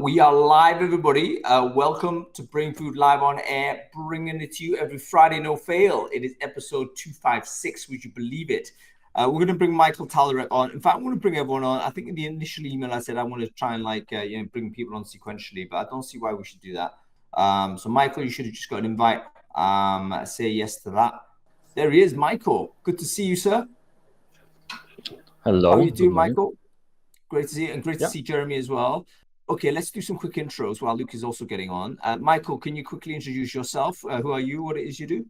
We are live, everybody. Welcome to Brainfood Live on Air, bringing it to you every Friday, no fail. It is episode 256, would you believe it? We're going to bring Michael Talarek on. In fact, I want to bring everyone on. I think in the initial email, I said I want to try and bring people on sequentially, but I don't see why we should do that. So Michael, you should have just got an invite. Say yes to that. There he is, Michael. Good to see you, sir. Hello. How are you doing, Michael? Great to see you, and great to see Jeremy as well. Okay, let's do some quick intros while Luke is also getting on. Michael, can you quickly introduce yourself? Who are you? What it is you do?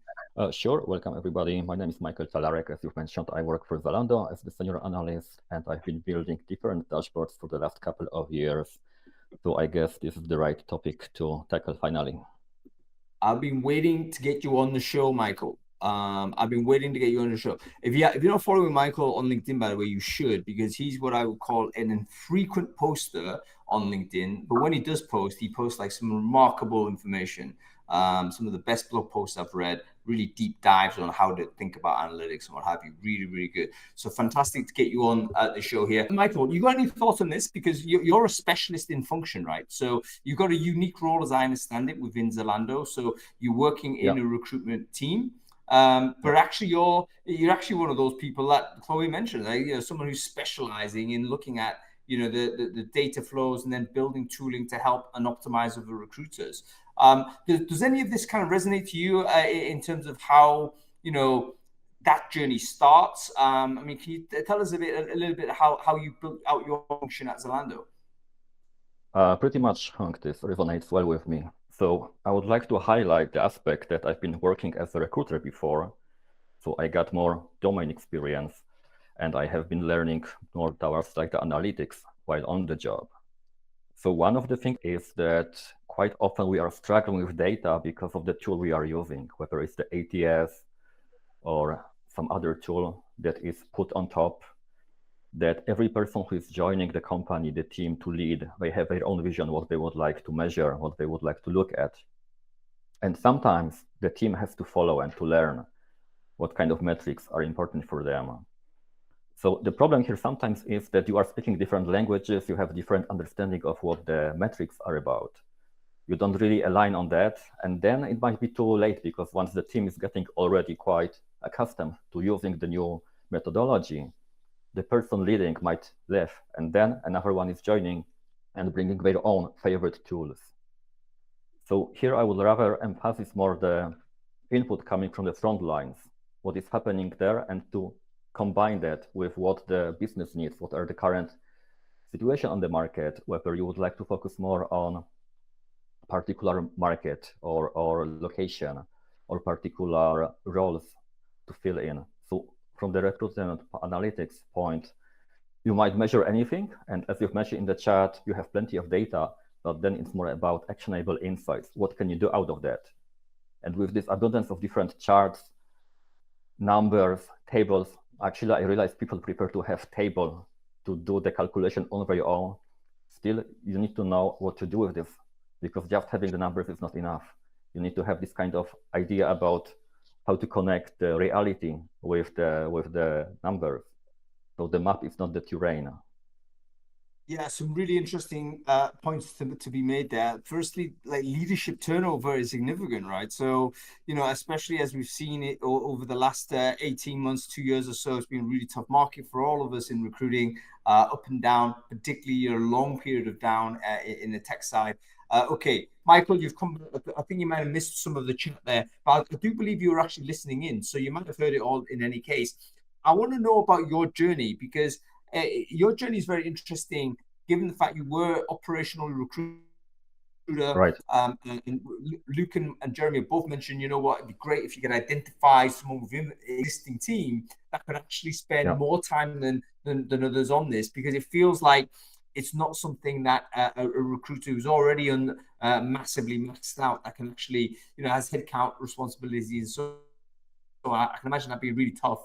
Sure. Welcome, everybody. My name is Michael Talarek. As you've mentioned, I work for Zalando as the senior analyst, and I've been building different dashboards for the last couple of years. So I guess this is the right topic to tackle finally. I've been waiting to get you on the show, Michael. I've been waiting to get you on the show. If you're not following Michael on LinkedIn, by the way, you should, because he's what I would call an infrequent poster on LinkedIn. But when he does post, he posts like some remarkable information. Some of the best blog posts I've read, really deep dives on how to think about analytics and what have you. Really, really good. So fantastic to get you on the show here. Michael, you got any thoughts on this? Because you're a specialist in function, right? So you've got a unique role, as I understand it, within Zalando. So you're working in a recruitment team. But actually you're actually one of those people that Chloe mentioned, like, someone who's specializing in looking at, the data flows and then building tooling to help and optimize other recruiters. Does any of this kind of resonate to you in terms of how, that journey starts? Can you tell us a little bit how you built out your function at Zalando? Pretty much, Hank, this resonates well with me. So I would like to highlight the aspect that I've been working as a recruiter before. So I got more domain experience and I have been learning more towards the analytics while on the job. So one of the things is that quite often we are struggling with data because of the tool we are using, whether it's the ATS or some other tool that is put on top, that every person who is joining the company, the team to lead, they have their own vision, what they would like to measure, what they would like to look at. And sometimes the team has to follow and to learn what kind of metrics are important for them. So the problem here sometimes is that you are speaking different languages, you have different understanding of what the metrics are about. You don't really align on that. And then it might be too late, because once the team is getting already quite accustomed to using the new methodology, the person leading might leave, and then another one is joining and bringing their own favorite tools. So here I would rather emphasize more the input coming from the front lines, what is happening there, and to combine that with what the business needs, what are the current situation on the market, whether you would like to focus more on a particular market or location or particular roles to fill in. So from the recruitment analytics point, you might measure anything. And as you've mentioned in the chat, you have plenty of data, but then it's more about actionable insights. What can you do out of that? And with this abundance of different charts, numbers, tables, actually, I realize people prefer to have table to do the calculation on their own. Still, you need to know what to do with this, because just having the numbers is not enough. You need to have this kind of idea about how to connect the reality with the numbers. So the map is not the terrain. Yeah, some really interesting points to be made there. Firstly, like, leadership turnover is significant, right? So, especially as we've seen it over the last 18 months, 2 years or so, it's been a really tough market for all of us in recruiting, up and down, particularly a long period of down in the tech side. Okay, Michael, you've come. I think you might have missed some of the chat there, but I do believe you were actually listening in, so you might have heard it all in any case. I want to know about your journey, because your journey is very interesting, given the fact you were operational recruiter. Right. And Luke and Jeremy both mentioned, it'd be great if you could identify someone within the existing team that could actually spend more time than others on this, because it feels like it's not something that a recruiter who's already massively maxed out, that can actually, has headcount responsibilities. So I can imagine that'd be really tough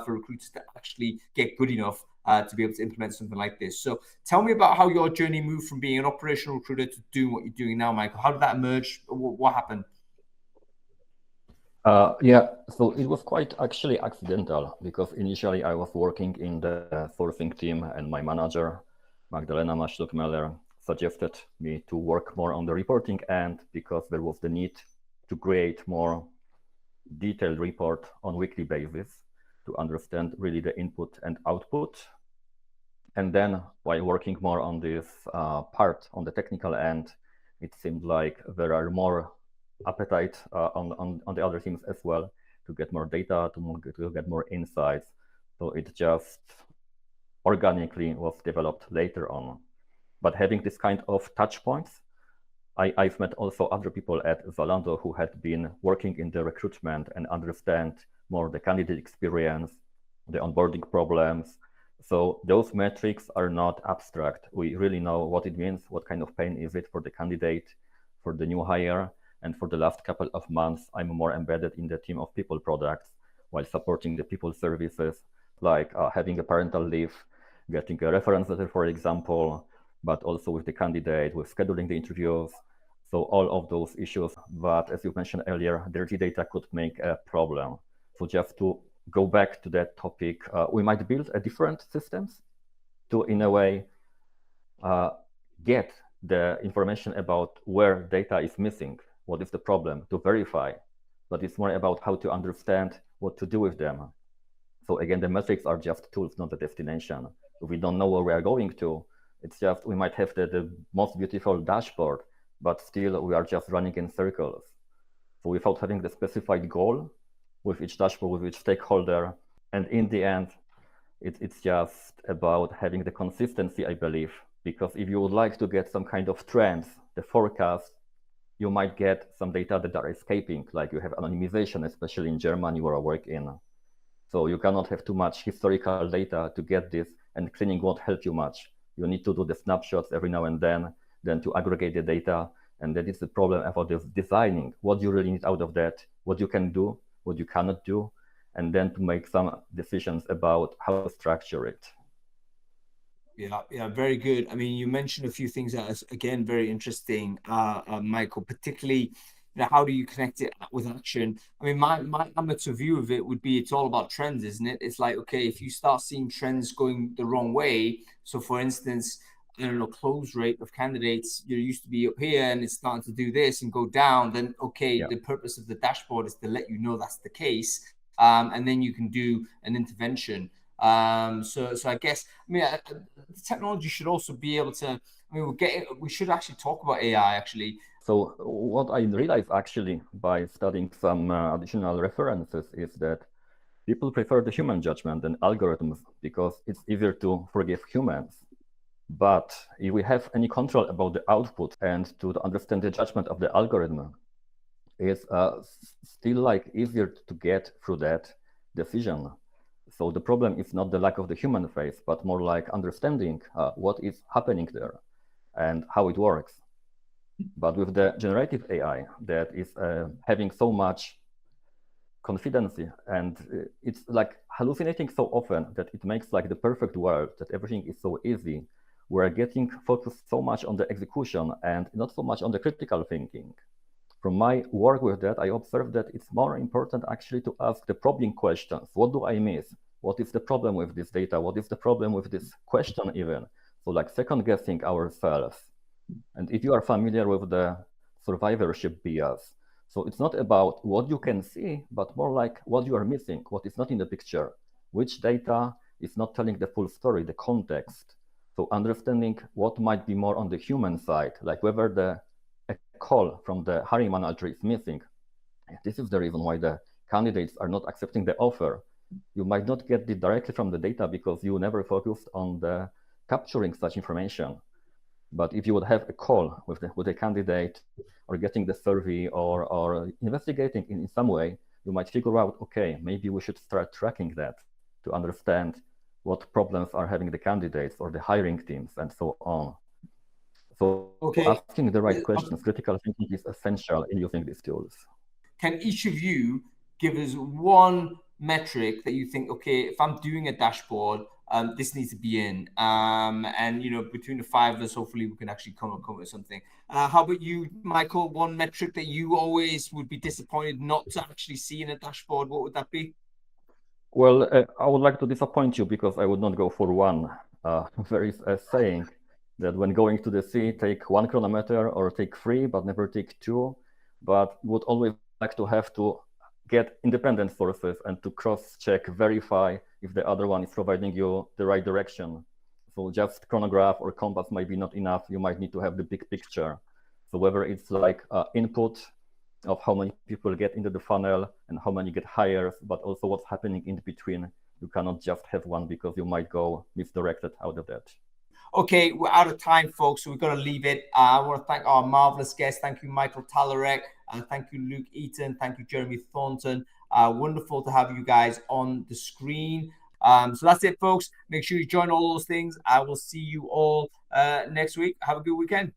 for recruiters to actually get good enough to be able to implement something like this. So tell me about how your journey moved from being an operational recruiter to doing what you're doing now, Michael. How did that emerge? What happened? So it was quite actually accidental, because initially I was working in the sourcing team, and my manager, Magdalena Maśluk-Meller, suggested me to work more on the reporting end because there was the need to create more detailed report on weekly basis to understand really the input and output. And then while working more on this part on the technical end, it seemed like there are more appetite on the other teams as well to get more data, to get more insights. So it just organically was developed later on. But having this kind of touch points, I've met also other people at Zalando who had been working in the recruitment and understand more the candidate experience, the onboarding problems. So those metrics are not abstract. We really know what it means, what kind of pain is it for the candidate, for the new hire. And for the last couple of months, I'm more embedded in the team of people products while supporting the people services, like having a parental leave, getting a reference letter, for example, but also with the candidate, with scheduling the interviews. So all of those issues, but as you mentioned earlier, dirty data could make a problem. So just to go back to that topic, we might build a different systems to, in a way, get the information about where data is missing, what is the problem, to verify. But it's more about how to understand what to do with them. So again, the metrics are just tools, not the destination. If we don't know where we are going to, it's just, we might have the most beautiful dashboard, but still we are just running in circles. So without having the specified goal with each dashboard, with each stakeholder, and in the end, it's just about having the consistency, I believe, because if you would like to get some kind of trends, the forecast, you might get some data that are escaping, like you have anonymization, especially in Germany where I work in. So you cannot have too much historical data to get this, and cleaning won't help you much. You need to do the snapshots every now and then to aggregate the data. And that is the problem about this designing what you really need out of that, what you can do, what you cannot do, and then to make some decisions about how to structure it. Yeah, very good. I mean, you mentioned a few things that is, again, very interesting, Michael, particularly, how do you connect it with action? I mean, my amateur view of it would be it's all about trends, isn't it? It's like, okay, if you start seeing trends going the wrong way, so for instance, I don't know, close rate of candidates, you used to be up here and it's starting to do this and go down, then okay, Yeah. the purpose of the dashboard is to let you know that's the case. And then you can do an intervention. So I guess, I mean, the technology should also be able to, I mean, we should actually talk about AI actually. So what I realized actually by studying some additional references is that people prefer the human judgment than algorithms because it's easier to forgive humans. But if we have any control about the output and to understand the judgment of the algorithm, it's still like easier to get through that decision. So the problem is not the lack of the human face, but more like understanding what is happening there and how it works. But with the generative AI that is having so much confidence and it's like hallucinating so often that it makes like the perfect world, that everything is so easy. We're getting focused so much on the execution and not so much on the critical thinking. From my work with that, I observed that it's more important actually to ask the probing questions. What do I miss? What is the problem with this data? What is the problem with this question even? So like second guessing ourselves. And if you are familiar with the survivorship bias, so it's not about what you can see, but more like what you are missing, what is not in the picture, which data is not telling the full story, the context. So understanding what might be more on the human side, like whether a call from the hiring manager is missing. This is the reason why the candidates are not accepting the offer. You might not get it directly from the data because you never focused on the capturing such information. But if you would have a call with a candidate or getting the survey or investigating in some way, you might figure out, okay, maybe we should start tracking that to understand what problems are having the candidates or the hiring teams and so on. So asking the right questions, critical thinking is essential in using these tools. Can each of you give us one metric that you think, okay, if I'm doing a dashboard, this needs to be in, and between the five of us, hopefully we can actually come up with something. How about you, Michael? One metric that you always would be disappointed not to actually see in a dashboard, what would that be? Well, I would like to disappoint you because I would not go for one. There is a saying that when going to the sea, take 1 chronometer or take 3, but never take 2. But would always like to have to get independent sources and to cross-check, verify if the other one is providing you the right direction. So just chronograph or compass might be not enough. You might need to have the big picture. So whether it's like input of how many people get into the funnel and how many get hires, but also what's happening in between. You cannot just have one because you might go misdirected out of that. Okay, we're out of time, folks, so we've got to leave it. I want to thank our marvelous guests. Thank you, Michael Talarek. Thank you, Luke Eaton. Thank you, Jeremy Thornton. Wonderful to have you guys on the screen. So that's it, folks. Make sure you join all those things. I will see you all next week. Have a good weekend.